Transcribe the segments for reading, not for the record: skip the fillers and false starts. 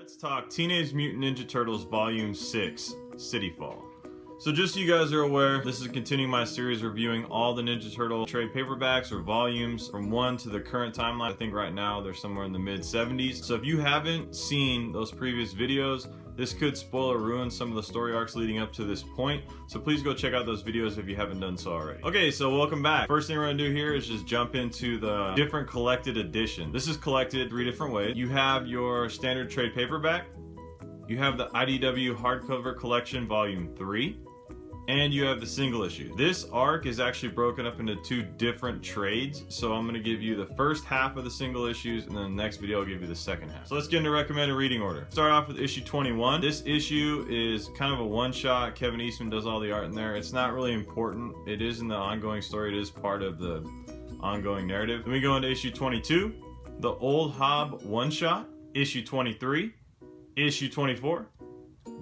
Let's talk Teenage Mutant Ninja Turtles Volume 6, City Fall. So just so you guys are aware, this is continuing my series reviewing all the Ninja Turtle trade paperbacks or volumes from 1 to the current timeline. I think right now they're somewhere in the mid-70s. So if you haven't seen those previous videos, this could spoil or ruin some of the story arcs leading up to this point. So please go check out those videos if you haven't done so already. Okay, so welcome back. First thing we're gonna do here is just jump into the different collected edition. This is collected 3 different ways. You have your standard trade paperback, you have the IDW hardcover collection volume 3, and you have the single issue. This arc is actually broken up into 2 different trades, so I'm going to give you the first half of the single issues, and then the next video I'll give you the second half. So let's get into recommended reading order. Start off with issue 21. This issue is kind of a one-shot. Kevin Eastman does all the art in there. It's not really important. It is in the ongoing story. It is part of the ongoing narrative. Then we go into issue 22, the Old Hob one-shot, issue 23, issue 24,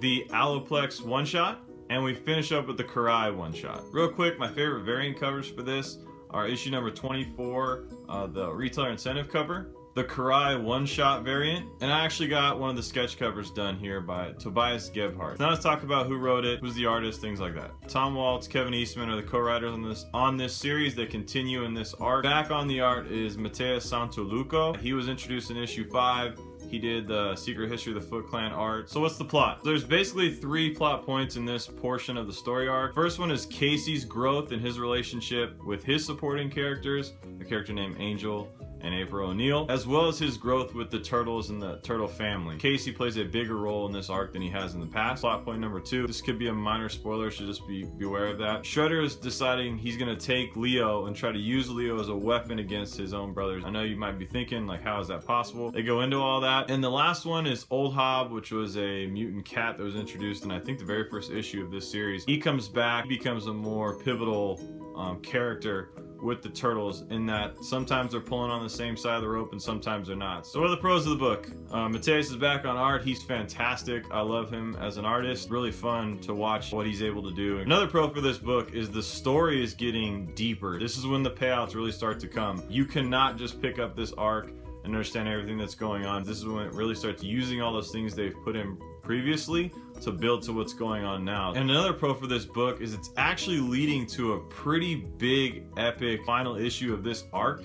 the Alloplex one-shot, and we finish up with the Karai one-shot. Real quick, my favorite variant covers for this are issue number 24, the retailer incentive cover, the Karai one-shot variant, and I actually got one of the sketch covers done here by Tobias Gebhardt. Now let's talk about who wrote it, who's the artist, things like that. Tom Waltz, Kevin Eastman are the co-writers on this series. They continue in this arc. Back on the art is Matteo Santoluco. He was introduced in issue 5. He did the Secret History of the Foot Clan art. So what's the plot? There's basically 3 plot points in this portion of the story arc. First one is Casey's growth and his relationship with his supporting characters, a character named Angel and April O'Neil, as well as his growth with the Turtles and the Turtle family. Casey plays a bigger role in this arc than he has in the past. Plot point number 2, this could be a minor spoiler, so just be aware of that. Shredder is deciding he's gonna take Leo and try to use Leo as a weapon against his own brothers. I know you might be thinking, like, how is that possible? They go into all that. And the last one is Old Hob, which was a mutant cat that was introduced in, I think, the very first issue of this series. He comes back, becomes a more pivotal character with the Turtles, in that sometimes they're pulling on the same side of the rope and sometimes they're not. So what are the pros of the book? Mateus is back on art. He's fantastic. I love him as an artist. Really fun to watch what he's able to do. Another pro for this book is the story is getting deeper. This is when the payouts really start to come. You cannot just pick up this arc and understand everything that's going on. This is when it really starts using all those things they've put in previously to build to what's going on now. And another pro for this book is it's actually leading to a pretty big, epic final issue of this arc.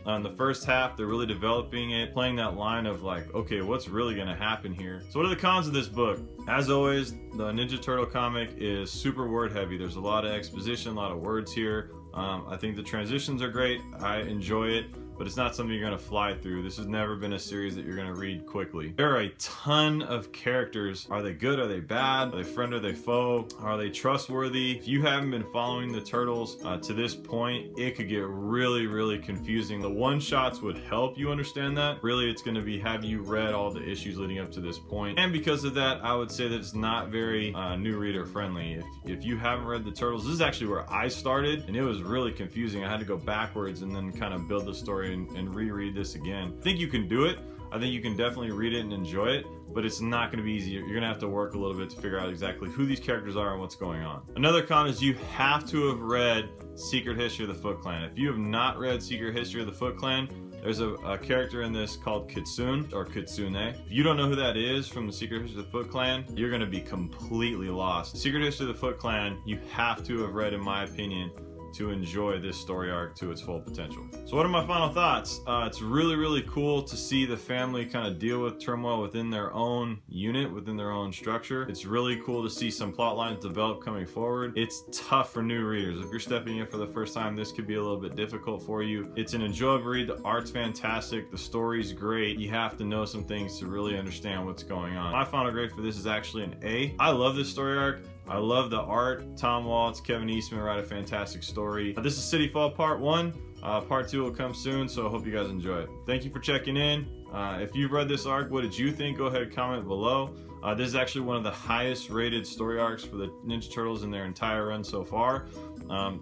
On the first half, they're really developing it, playing that line of like, okay, what's really gonna happen here? So what are the cons of this book? As always, the Ninja Turtle comic is super word heavy. There's a lot of exposition, a lot of words here. I think the transitions are great. I enjoy it, but it's not something you're gonna fly through. This has never been a series that you're gonna read quickly. There are a ton of characters. Are they good? Are they bad? Are they friend? Are they foe? Are they trustworthy? If you haven't been following the Turtles to this point, it could get really, really confusing. The one-shots would help you understand that. Really, it's gonna be, have you read all the issues leading up to this point? And because of that, I would say that it's not very new reader friendly. If you haven't read the Turtles, this is actually where I started, and it was really confusing. I had to go backwards and then kind of build the story and reread this again. I think you can do it. I think you can definitely read it and enjoy it, but it's not going to be easy. You're going to have to work a little bit to figure out exactly who these characters are and what's going on. Another con is you have to have read Secret History of the Foot Clan. If you have not read Secret History of the Foot Clan, there's a character in this called Kitsune, or Kitsune. If you don't know who that is from the Secret History of the Foot Clan, you're going to be completely lost. Secret History of the Foot Clan, you have to have read, in my opinion, to enjoy this story arc to its full potential. So what are my final thoughts? It's really, really cool to see the family kind of deal with turmoil within their own unit, within their own structure. It's really cool to see some plot lines develop coming forward. It's tough for new readers. If you're stepping in for the first time, this could be a little bit difficult for you. It's an enjoyable read. The art's fantastic. The story's great. You have to know some things to really understand what's going on. My final grade for this is actually an A. I love this story arc. I love the art. Tom Waltz, Kevin Eastman write a fantastic story. This is City Fall Part 1. Part 2 will come soon, so I hope you guys enjoy it. Thank you for checking in. If you've read this arc, what did you think? Go ahead and comment below. This is actually one of the highest rated story arcs for the Ninja Turtles in their entire run so far.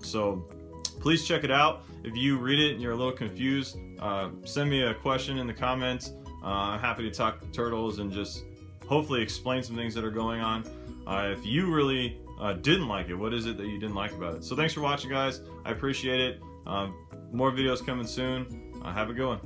So please check it out. If you read it and you're a little confused, send me a question in the comments. I'm happy to talk Turtles and just hopefully explain some things that are going on. If you really didn't like it, what is it that you didn't like about it? So thanks for watching, guys. I appreciate it. More videos coming soon. Have a good one.